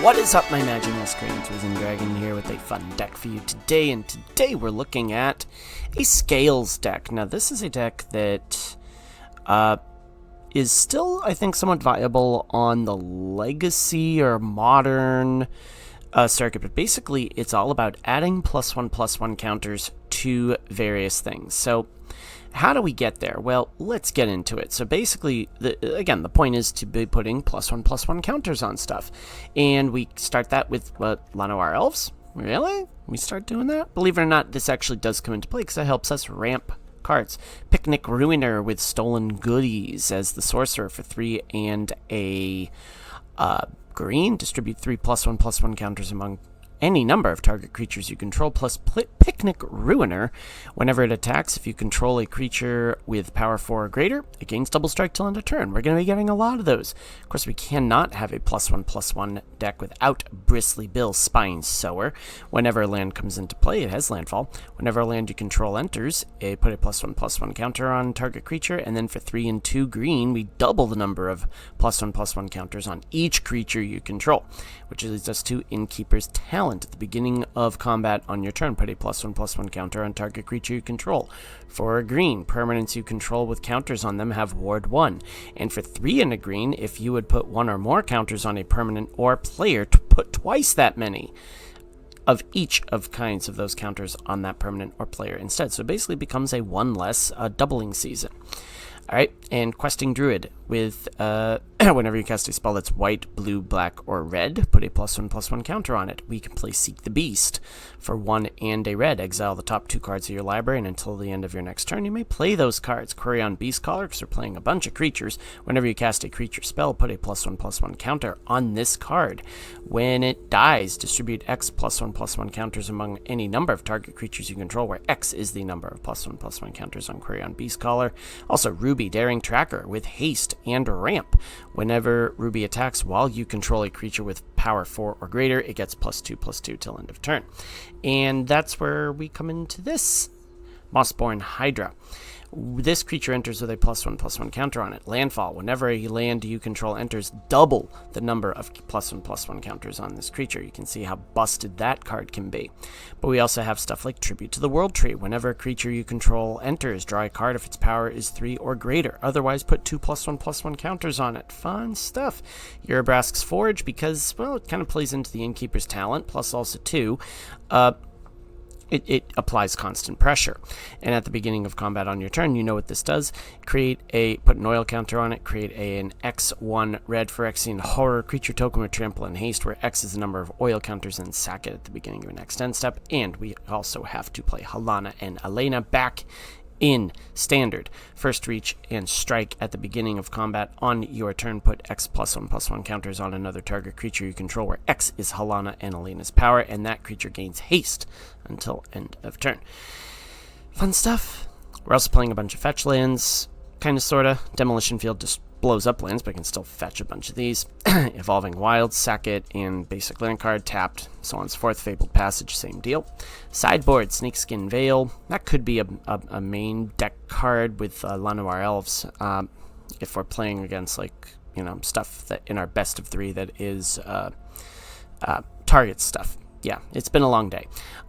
What is up, my imaginal screens? Wizen Dragon here with a fun deck for you today, and today we're looking at a Scales deck. Now, this is a deck that is still, I think, somewhat viable on the Legacy or Modern circuit, but basically it's all about adding +1/+1 counters to various things. So how do we get there? Well, let's get into it. So basically, again, the point is to be putting +1/+1 counters on stuff. And we start that with, Llanowar Elves? Really? We start doing that? Believe it or not, this actually does come into play because it helps us ramp cards. Picnic Ruiner with Stolen Goodies as the sorcerer for 3 and a green. Distribute 3 +1/+1 counters among any number of target creatures you control, plus Picnic Ruiner. Whenever it attacks, if you control a creature with power 4 or greater, it gains double strike till end of turn. We're going to be getting a lot of those. Of course, we cannot have a +1/+1 deck without Bristly Bill Spine Sower. Whenever a land comes into play, it has landfall. Whenever a land you control enters, put a +1/+1 counter on target creature, and then for 3 and 2 green, we double the number of +1/+1 counters on each creature you control, which leads us to Innkeeper's Talent. At the beginning of combat on your turn, put a +1/+1 counter on target creature you control. For a green, permanents you control with counters on them have Ward 1. And for 3 and a green, if you would put 1 or more counters on a permanent or player, to put twice that many of each of kinds of those counters on that permanent or player instead. So it basically becomes a 1 less doubling season. Alright, and Questing Druid with, whenever you cast a spell that's white, blue, black, or red, put a +1/+1 counter on it. We can play Seek the Beast for 1 and a red. Exile the top 2 cards of your library, and until the end of your next turn, you may play those cards. Query on Beastcaller, because we're playing a bunch of creatures. Whenever you cast a creature spell, put a +1/+1 counter on this card. When it dies, distribute X +1/+1 counters among any number of target creatures you control, where X is the number of +1/+1 counters on Query on Beastcaller. Also, Ruby Daring Tracker with haste and ramp. Whenever Ruby attacks while you control a creature with power 4 or greater, it gets +2/+2 till end of turn. And that's where we come into this Mossborn Hydra. This creature enters with a +1/+1 counter on it. Landfall. Whenever a land you control enters, double the number of +1/+1 counters on this creature. You can see how busted that card can be. But we also have stuff like Tribute to the World Tree. Whenever a creature you control enters, draw a card if its power is 3 or greater. Otherwise, put 2 +1/+1 counters on it. Fun stuff. Urabrask's Forge, because, well, it kind of plays into the Innkeeper's Talent, plus also 2. It applies constant pressure. And at the beginning of combat on your turn, you know what this does. Put an oil counter on it, create an X1 red Phyrexian Horror creature token with trample and haste, where X is the number of oil counters, and sack it at the beginning of your next end step. And we also have to play Halana and Elena back in Standard. First reach and strike at the beginning of combat on your turn. Put X +1/+1 counters on another target creature you control, where X is Halana and Elena's power, and that creature gains haste until end of turn. Fun stuff. We're also playing a bunch of fetch lands, kind of, sort of. Demolition Field just blows up lands, but I can still fetch a bunch of these. Evolving Wilds, sack it, and basic land card, tapped, so on and so forth. Fabled Passage, same deal. Sideboard, Snakeskin Veil. That could be a main deck card with Llanowar Elves, if we're playing against, like, stuff that in our best of 3 that is target stuff. Yeah, it's been a long day.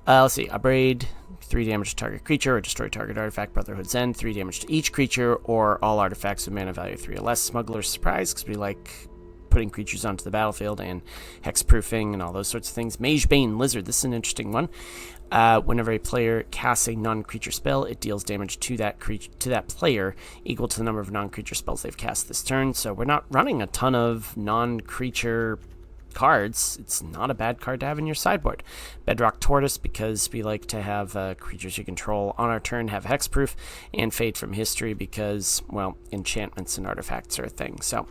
Let's see. Abrade, 3 damage to target creature, or destroy target artifact. Brotherhood's End, 3 damage to each creature or all artifacts with mana value 3 or less. Smuggler's Surprise, because we like putting creatures onto the battlefield, and hexproofing and all those sorts of things. Magebane Lizard, this is an interesting one. Whenever a player casts a non-creature spell, it deals damage to that player equal to the number of non-creature spells they've cast this turn. So we're not running a ton of non-creature cards. It's not a bad card to have in your sideboard. Bedrock Tortoise, because we like to have creatures you control on our turn have hexproof, and Fade from History, because, well, enchantments and artifacts are a thing. So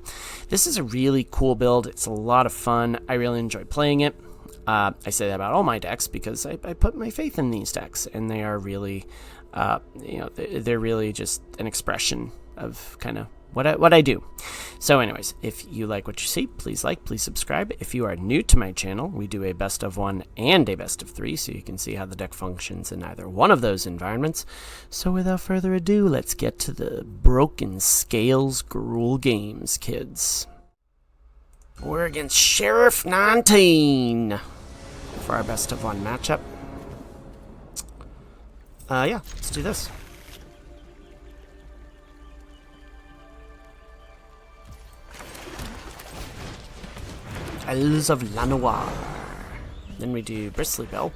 this is a really cool build. It's a lot of fun. I really enjoy playing it. I say that about all my decks because I put my faith in these decks, and they are really, they're really just an expression of kind of what I do. So anyways, if you like what you see, please like, please subscribe. If you are new to my channel, we do a best of 1 and a best of 3, so you can see how the deck functions in either one of those environments. So without further ado, let's get to the Broken Scales Gruul games, kids. We're against Sheriff 19 for our best of 1 matchup. Yeah, let's do this. Elves of Lanoir. Then we do Bristly Bill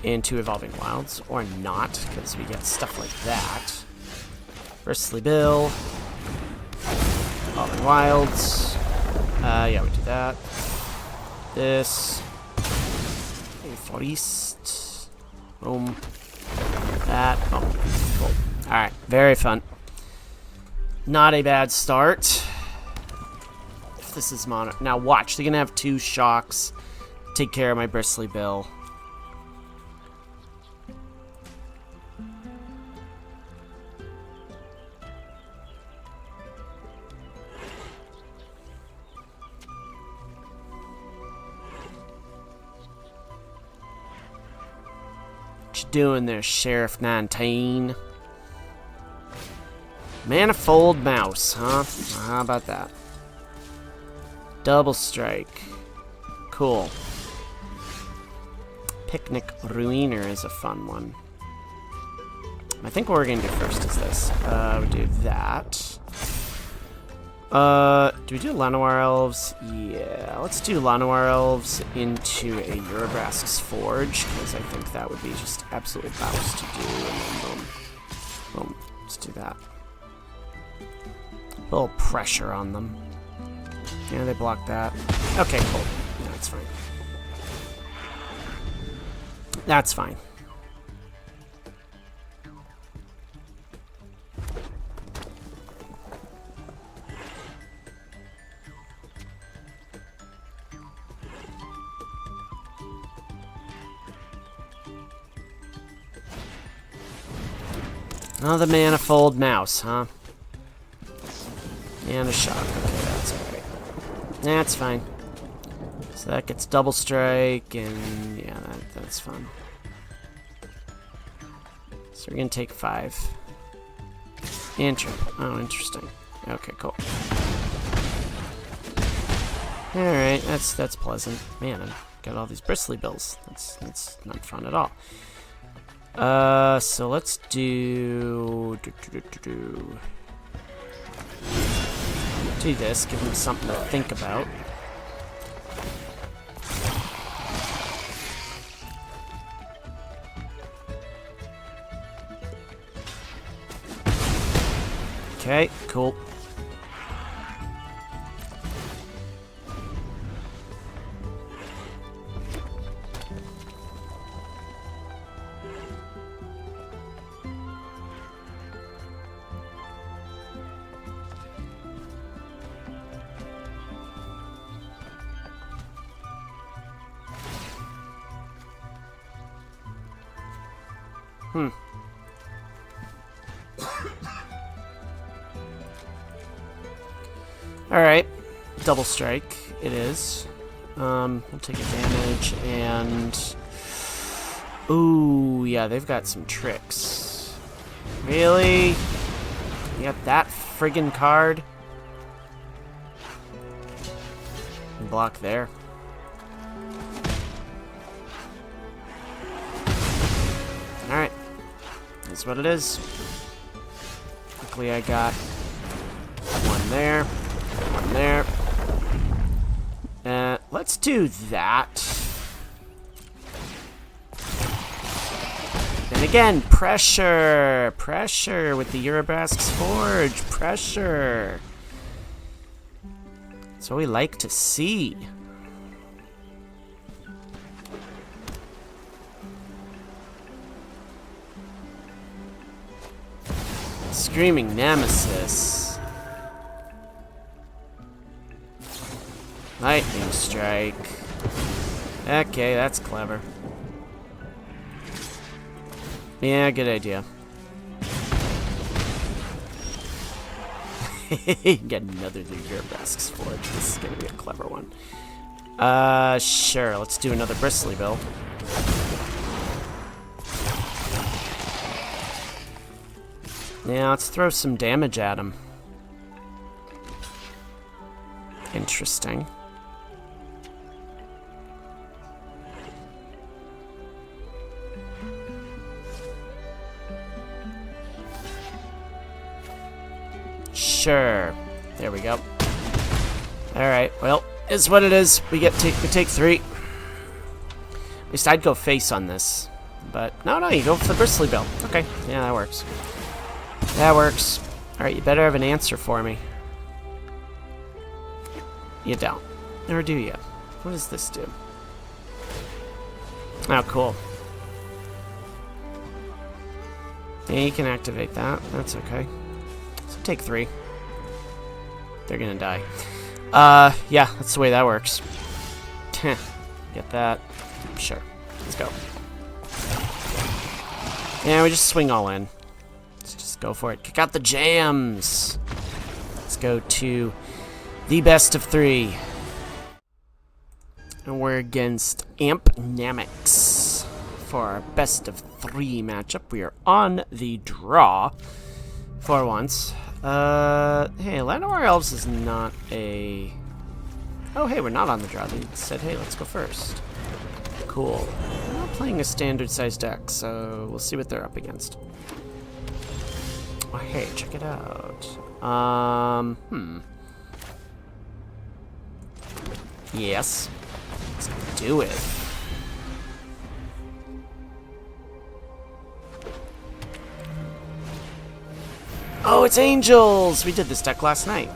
into Evolving Wilds, or not, because we get stuff like that. Bristly Bill, Evolving Wilds. Yeah, we do that. This. A Forest. Boom. That. Boom. Cool. Alright, very fun. Not a bad start. If this is mono. Now watch, they're gonna have 2 shocks. Take care of my Bristly Bill. What you doing there, Sheriff 19? Manifold Mouse, huh? How about that? Double Strike. Cool. Picnic Ruiner is a fun one. I think what we're going to do first is this. We do that. Do we do Lanoir Elves? Yeah, let's do Lanoir Elves into a Urabrask's Forge, because I think that would be just absolutely bounce to do. And then boom. Boom. Let's do that. A little pressure on them. Yeah, they blocked that. Okay, cool. Yeah, that's fine. That's fine. Another Manifold Mouse, huh? And a shock. Okay, that's alright. That's fine. So that gets double strike, and yeah, that's fun. So we're gonna take 5. Oh, interesting. Okay, cool. Alright, that's pleasant. Man, I've got all these Bristly Bills. That's not fun at all. So let's do this, give him something to think about. Okay, cool. Alright. Double strike, it is. We'll take a damage, and... Ooh, yeah, they've got some tricks. Really? You got that friggin' card? Block there. Alright. That's what it is. Luckily I got 1 there. 1 there. Let's do that. And again, pressure! Pressure with the Urabrask's Forge. Pressure! That's what we like to see. Screaming Nemesis. Lightning Strike. Okay, that's clever. Yeah, good idea. Get another Urabrask's Forge. This is gonna be a clever one. Sure, let's do another Bristly Bill. Yeah, let's throw some damage at him. Interesting. Sure. There we go. Alright, well, it's what it is. We take 3. At least I'd go face on this. But, no, you go for the Bristly Bill. Okay, yeah, that works. That works. Alright, you better have an answer for me. You don't. Or do you? What does this do? Oh, cool. Yeah, you can activate that. That's okay. So take 3. They're gonna die. Yeah, that's the way that works. Get that. Sure. Let's go. Yeah, we just swing all in. Let's just go for it. Kick out the jams. Let's go to the best of 3. And we're against Ampnamics for our best of 3 matchup. We are on the draw for once. Hey, Llanowar Elves is not a... Oh, hey, we're not on the draw. They said, hey, let's go first. Cool. We're not playing a standard-sized deck, so we'll see what they're up against. Oh, hey, check it out. Yes. Let's do it. Oh, it's Angels! We did this deck last night.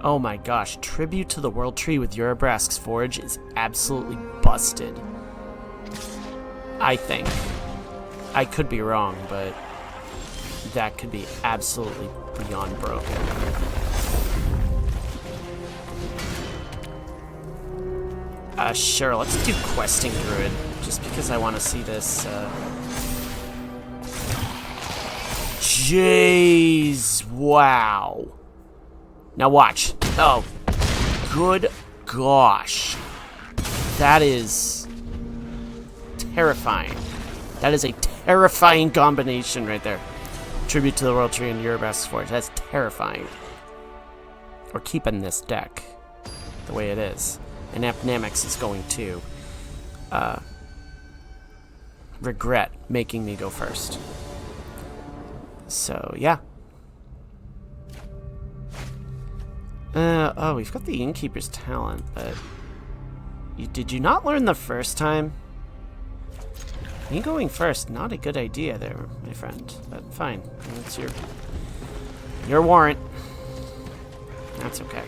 Oh my gosh, Tribute to the World Tree with Urabrask's Forge is absolutely busted. I think. I could be wrong, but that could be absolutely beyond broken. Sure, let's do Questing Druid, just because I want to see this, Jeez, wow. Now watch. Oh, good gosh. That is terrifying. That is a terrifying combination right there. Tribute to the World Tree and Urabrask's Forge. That's terrifying. We're keeping this deck the way it is. And Ampnamics is going to regret making me go first. So, yeah. Oh, we've got the Innkeeper's Talent, but... Did you not learn the first time? Me going first, not a good idea there, my friend. But fine, that's your warrant. That's okay.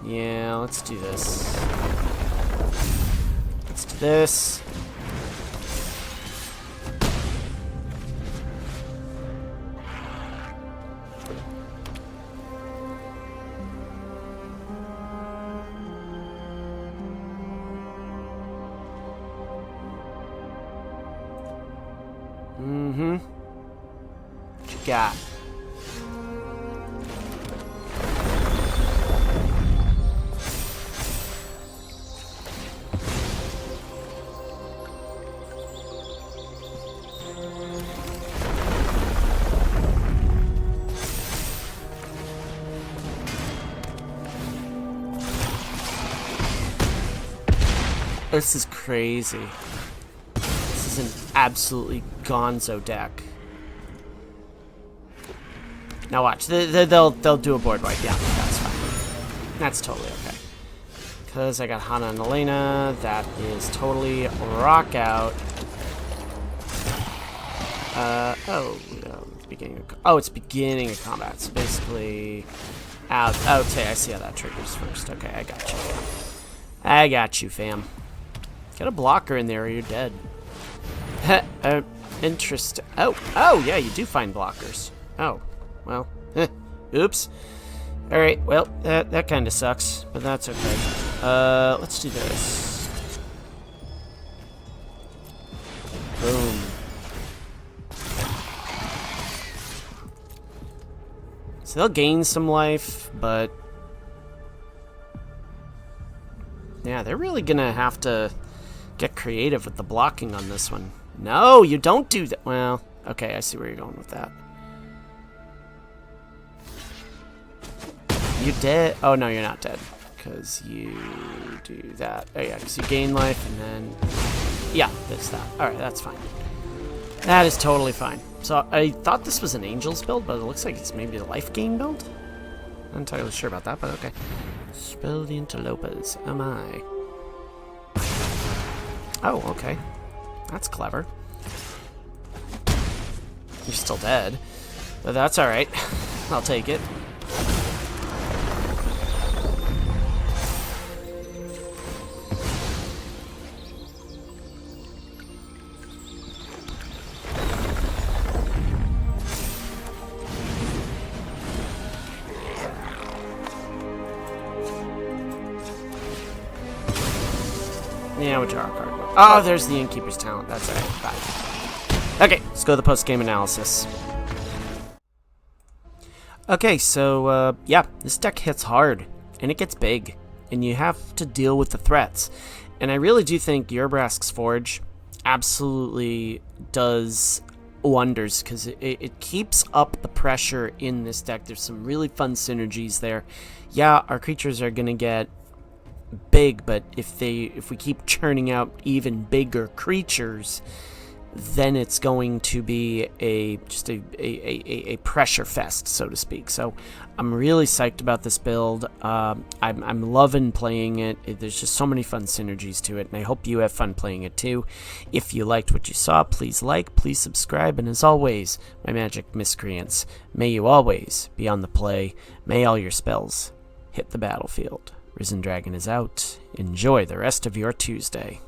Yeah, let's do this. Let's do this. What you got? This is crazy. This is an absolutely gonzo deck. Now watch, they'll do a board wipe. Yeah, that's fine. That's totally okay. Because I got Hana and Elena, that is totally rock out. It's beginning of combat. So basically, out. Okay, I see how that triggers first. Okay, I got you. I got you, fam. Get a blocker in there or you're dead. Interesting. Oh, yeah, you do find blockers. Oh, well, oops. All right, well, that kind of sucks, but that's okay. Let's do this. Boom. So they'll gain some life, but yeah, they're really gonna have to get creative with the blocking on this one. No, you don't do that. Well, okay, I see where you're going with that. You dead? Oh, no, you're not dead. Because you do that. Oh, yeah, because you gain life and then... Yeah, there's that. Alright, that's fine. That is totally fine. So, I thought this was an Angels build, but it looks like it's maybe a life gain build? Not entirely sure about that, but okay. Spell the interlopers. Am I? Oh, okay. That's clever. You're still dead. But that's alright. I'll take it. Yeah, we'll draw a card. Oh, there's the Innkeeper's Talent. That's alright. Bye. Okay, let's go to the post-game analysis. Okay, so, yeah, this deck hits hard, and it gets big, and you have to deal with the threats. And I really do think Urabrask's Forge absolutely does wonders, because it keeps up the pressure in this deck. There's some really fun synergies there. Yeah, our creatures are going to get big, but if we keep churning out even bigger creatures, then it's going to be just a pressure fest, so to speak. So I'm really psyched about this build. I'm loving playing it. There's just so many fun synergies to it, and I hope you have fun playing it too. If you liked what you saw, please like, please subscribe, and as always, my magic miscreants, may you always be on the play. May all your spells hit the battlefield. Risen Dragon is out. Enjoy the rest of your Tuesday.